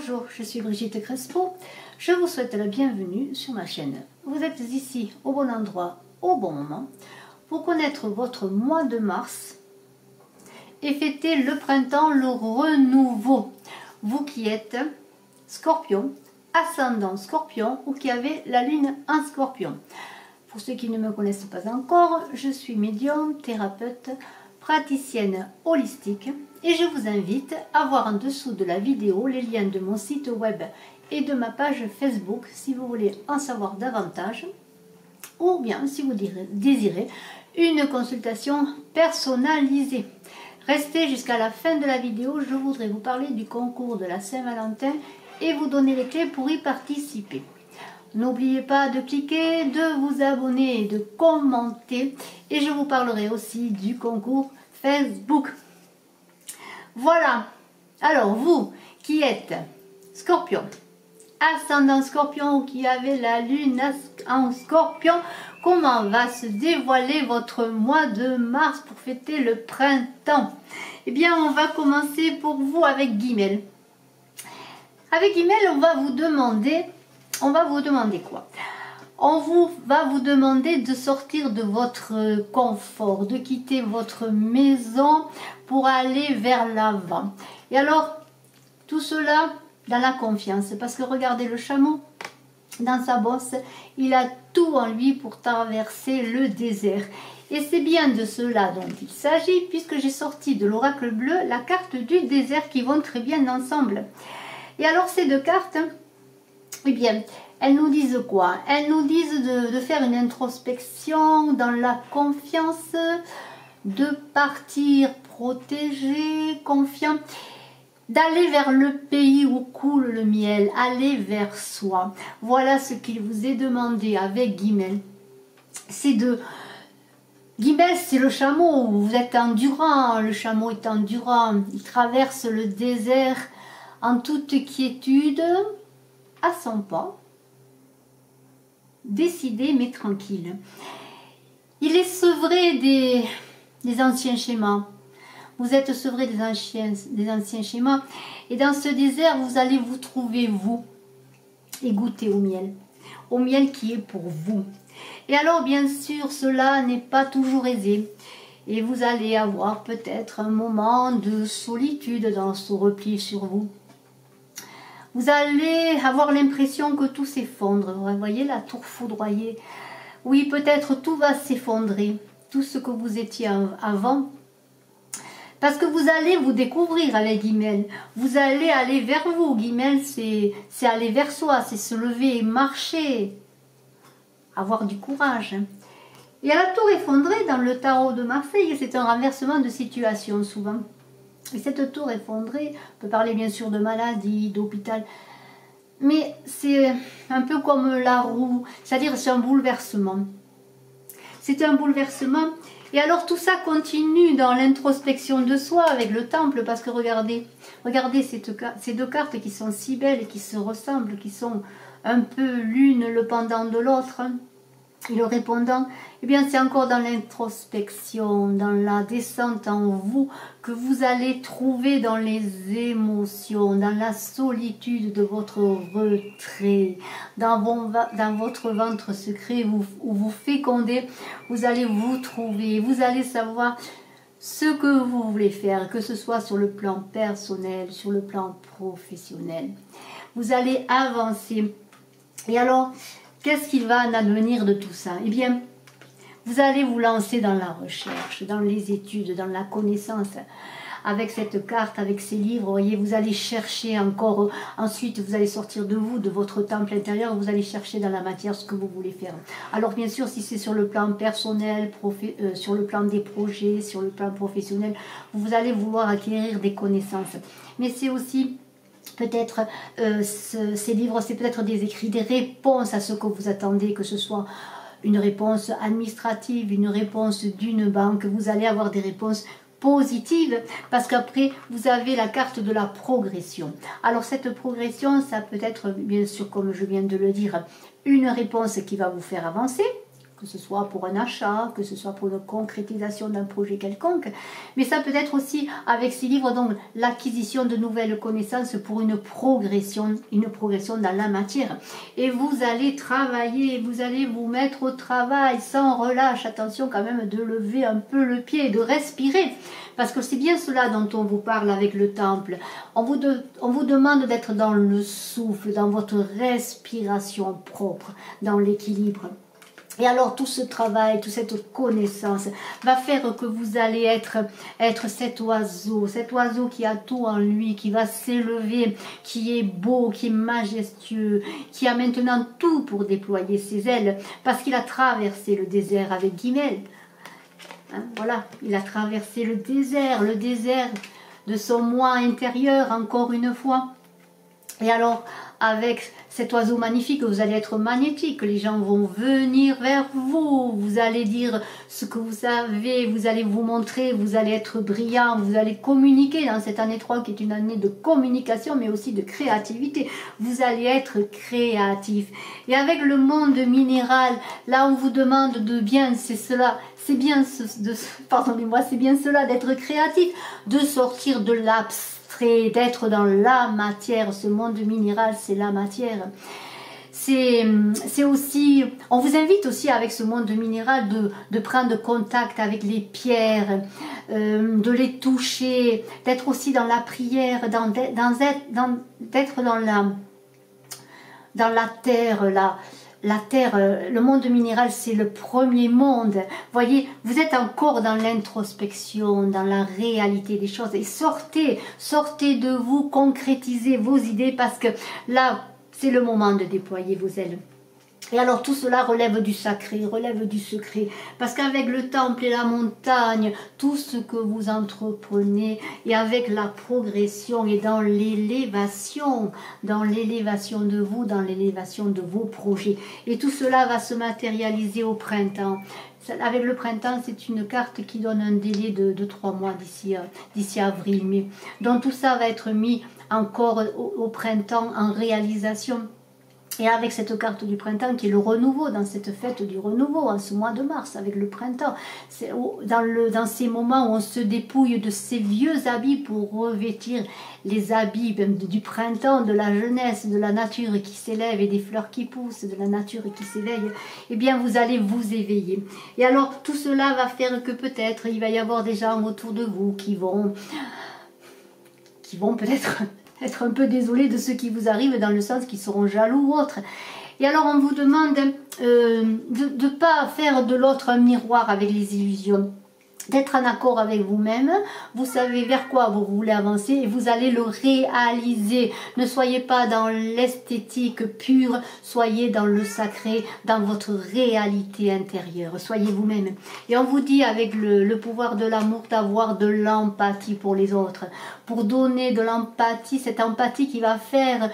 Bonjour, je suis Brigitte Crespo. Je vous souhaite la bienvenue sur ma chaîne. Vous êtes ici au bon endroit, au bon moment, pour connaître votre mois de mars et fêter le printemps, le renouveau. Vous qui êtes Scorpion, ascendant Scorpion ou qui avez la lune en Scorpion. Pour ceux qui ne me connaissent pas encore, je suis médium, thérapeute, praticienne holistique et je vous invite à voir en dessous de la vidéo les liens de mon site web et de ma page Facebook si vous voulez en savoir davantage ou bien si vous désirez une consultation personnalisée. Restez jusqu'à la fin de la vidéo, je voudrais vous parler du concours de la Saint-Valentin et vous donner les clés pour y participer. N'oubliez pas de cliquer, de vous abonner et de commenter. Et je vous parlerai aussi du concours Facebook. Voilà. Alors vous qui êtes Scorpion, ascendant Scorpion ou qui avez la lune en Scorpion, comment va se dévoiler votre mois de mars pour fêter le printemps? Eh bien, on va commencer pour vous avec Guimel. Avec Guimel, on va vous demander quoi? On va vous demander de sortir de votre confort, de quitter votre maison pour aller vers l'avant. Et alors, tout cela dans la confiance, parce que regardez le chameau, dans sa bosse, il a tout en lui pour traverser le désert. Et c'est bien de cela dont il s'agit, puisque j'ai sorti de l'oracle bleu la carte du désert qui vont très bien ensemble. Et alors ces deux cartes, eh bien, elles nous disent quoi? Elles nous disent de faire une introspection dans la confiance, de partir protégé, confiant, d'aller vers le pays où coule le miel, aller vers soi. Voilà ce qu'il vous est demandé avec Guimel. C'est de... Guimel, c'est le chameau, vous êtes endurant, le chameau est endurant, il traverse le désert en toute quiétude, à son pas, décidé mais tranquille. Il est sevré des anciens schémas. Vous êtes sevré des anciens schémas. Et dans ce désert, vous allez vous trouver vous et goûter au miel qui est pour vous. Et alors, bien sûr, cela n'est pas toujours aisé. Et vous allez avoir peut-être un moment de solitude dans ce repli sur vous. Vous allez avoir l'impression que tout s'effondre. Vous voyez la tour foudroyée. Oui, peut-être tout va s'effondrer. Tout ce que vous étiez avant. Parce que vous allez vous découvrir avec Guimel. Vous allez aller vers vous. Guimel, c'est aller vers soi. C'est se lever et marcher. Avoir du courage. Et à la tour effondrée, dans le tarot de Marseille, c'est un renversement de situation souvent. Et cette tour effondrée, on peut parler bien sûr de maladie, d'hôpital, mais c'est un peu comme la roue, c'est-à-dire c'est un bouleversement. C'est un bouleversement, et alors tout ça continue dans l'introspection de soi avec le temple, parce que regardez ces deux cartes qui sont si belles et qui se ressemblent, qui sont un peu l'une le pendant de l'autre, et le répondant, eh bien c'est encore dans l'introspection, dans la descente en vous, que vous allez trouver dans les émotions, dans la solitude de votre retrait, dans votre ventre secret où vous fécondez, vous allez vous trouver, vous allez savoir ce que vous voulez faire, que ce soit sur le plan personnel, sur le plan professionnel. Vous allez avancer. Et alors, qu'est-ce qu'il va en advenir de tout ça? Eh bien, vous allez vous lancer dans la recherche, dans les études, dans la connaissance. Avec cette carte, avec ces livres, vous voyez, vous allez chercher encore. Ensuite, vous allez sortir de vous, de votre temple intérieur, vous allez chercher dans la matière ce que vous voulez faire. Alors, bien sûr, si c'est sur le plan personnel, sur le plan des projets, sur le plan professionnel, vous allez vouloir acquérir des connaissances. Mais c'est aussi... peut-être ces livres, c'est peut-être des écrits, des réponses à ce que vous attendez, que ce soit une réponse administrative, une réponse d'une banque. Vous allez avoir des réponses positives parce qu'après, vous avez la carte de la progression. Alors cette progression, ça peut être, bien sûr, comme je viens de le dire, une réponse qui va vous faire avancer, que ce soit pour un achat, que ce soit pour une concrétisation d'un projet quelconque, mais ça peut être aussi avec ces livres, donc l'acquisition de nouvelles connaissances pour une progression dans la matière. Et vous allez travailler, vous allez vous mettre au travail sans relâche, attention quand même de lever un peu le pied, de respirer, parce que c'est bien cela dont on vous parle avec le temple. On vous demande d'être dans le souffle, dans votre respiration propre, dans l'équilibre. Et alors tout ce travail, toute cette connaissance va faire que vous allez être cet oiseau qui a tout en lui, qui va s'élever, qui est beau, qui est majestueux, qui a maintenant tout pour déployer ses ailes, parce qu'il a traversé le désert avec Guimel. Hein, voilà, il a traversé le désert de son moi intérieur, encore une fois. Et alors, avec cet oiseau magnifique, vous allez être magnétique, les gens vont venir vers vous, vous allez dire ce que vous savez, vous allez vous montrer, vous allez être brillant, vous allez communiquer dans cette année 3 qui est une année de communication, mais aussi de créativité. Vous allez être créatif. Et avec le monde minéral, là on vous demande de bien, c'est cela, c'est bien, pardonnez-moi, c'est bien cela d'être créatif, de sortir de l'abstrait, d'être dans la matière. Ce monde minéral, c'est la matière. C'est aussi, on vous invite aussi avec ce monde minéral de prendre contact avec les pierres, de les toucher, d'être aussi dans la prière, d'être dans la terre, la terre, le monde minéral, c'est le premier monde. Voyez, vous êtes encore dans l'introspection, dans la réalité des choses. Et sortez de vous, concrétisez vos idées, parce que là, c'est le moment de déployer vos ailes. Et alors tout cela relève du sacré, relève du secret, parce qu'avec le temple et la montagne, tout ce que vous entreprenez, et avec la progression et dans l'élévation de vous, dans l'élévation de vos projets. Et tout cela va se matérialiser au printemps. Avec le printemps, c'est une carte qui donne un délai de 3 mois d'ici avril, mai. Donc tout ça va être mis encore au printemps en réalisation. Et avec cette carte du printemps qui est le renouveau, dans cette fête du renouveau, en ce mois de mars, avec le printemps, c'est dans ces moments où on se dépouille de ces vieux habits pour revêtir les habits du printemps, de la jeunesse, de la nature qui s'élève et des fleurs qui poussent, de la nature qui s'éveille, eh bien vous allez vous éveiller. Et alors tout cela va faire que peut-être il va y avoir des gens autour de vous qui vont peut-être être un peu désolé de ce qui vous arrive, dans le sens qu'ils seront jaloux ou autre. Et alors on vous demande de ne pas faire de l'autre un miroir avec les illusions, d'être en accord avec vous-même. Vous savez vers quoi vous voulez avancer et vous allez le réaliser. Ne soyez pas dans l'esthétique pure, soyez dans le sacré, dans votre réalité intérieure. Soyez vous-même. Et on vous dit avec le pouvoir de l'amour d'avoir de l'empathie pour les autres, pour donner de l'empathie, cette empathie qui va faire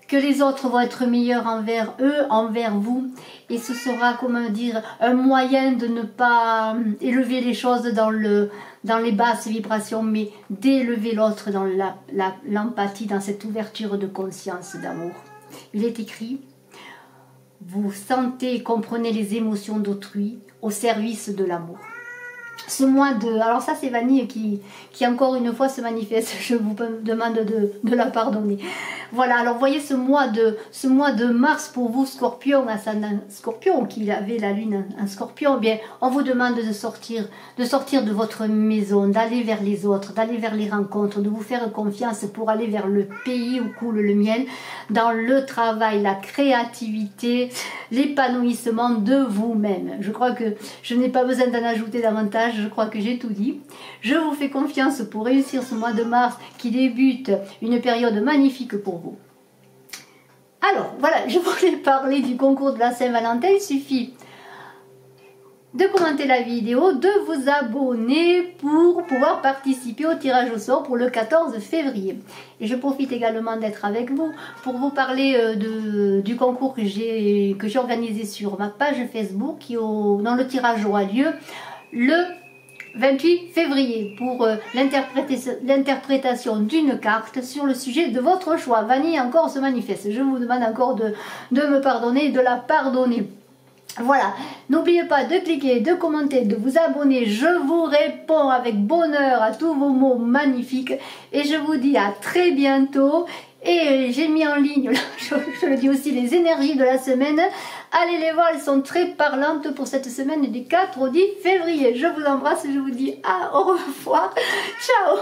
que les autres vont être meilleurs envers eux, envers vous, et ce sera, comment dire, un moyen de ne pas élever les choses dans les basses vibrations, mais d'élever l'autre dans l'empathie, dans cette ouverture de conscience, d'amour. Il est écrit, vous sentez et comprenez les émotions d'autrui au service de l'amour. Ce mois de... Alors ça c'est Vanille qui encore une fois se manifeste, je vous demande de la pardonner. Voilà, alors voyez ce mois de mars pour vous, Scorpion, ascendant Scorpion, qui avait la lune en Scorpion, eh bien on vous demande de sortir de votre maison, d'aller vers les autres, d'aller vers les rencontres, de vous faire confiance pour aller vers le pays où coule le miel, dans le travail, la créativité, l'épanouissement de vous-même. Je crois que je n'ai pas besoin d'en ajouter davantage, je crois que j'ai tout dit. Je vous fais confiance pour réussir ce mois de mars qui débute une période magnifique pour vous. Alors, voilà, je voulais parler du concours de la Saint-Valentin. Il suffit de commenter la vidéo, de vous abonner pour pouvoir participer au tirage au sort pour le 14 février. Et je profite également d'être avec vous pour vous parler du concours que j'ai organisé sur ma page Facebook dont le tirage aura lieu le 28 février pour l'interprétation d'une carte sur le sujet de votre choix. Vanille encore se manifeste. Je vous demande encore de me pardonner et de la pardonner. Voilà, n'oubliez pas de cliquer, de commenter, de vous abonner. Je vous réponds avec bonheur à tous vos mots magnifiques. Et je vous dis à très bientôt. Et j'ai mis en ligne, je le dis aussi, les énergies de la semaine. Allez les voir, elles sont très parlantes pour cette semaine du 4 au 10 février. Je vous embrasse et je vous dis au revoir. Ciao.